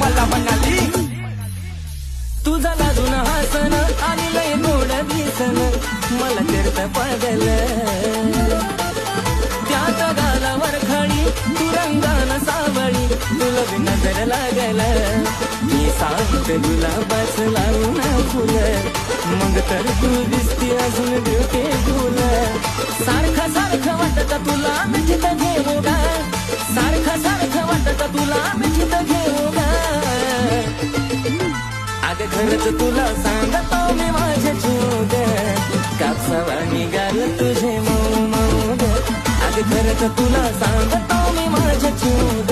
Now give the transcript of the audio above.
मला म्हणाली, तुझा लाजून हसन आणि लय गोड दिसन मला करत पागल, त्यात गालावर खडी तू रंगान सावळी तुला बी नजर लागल, मी सांगते गुलाबाच लावून फुल मग तर तू दिसती अजून ब्युटीफुल, सारखं सारखं वाटत तुला मिठीत घेऊ गा, सारखं सारखं वाटत तुला मिठीत घेऊ गा, अग खरंच तुला सांगतो मी माझे चूग, कापसावा निघाल तुझे मऊ मऊ ग, अग खरंच तुला सांगतो मी माझे चूग,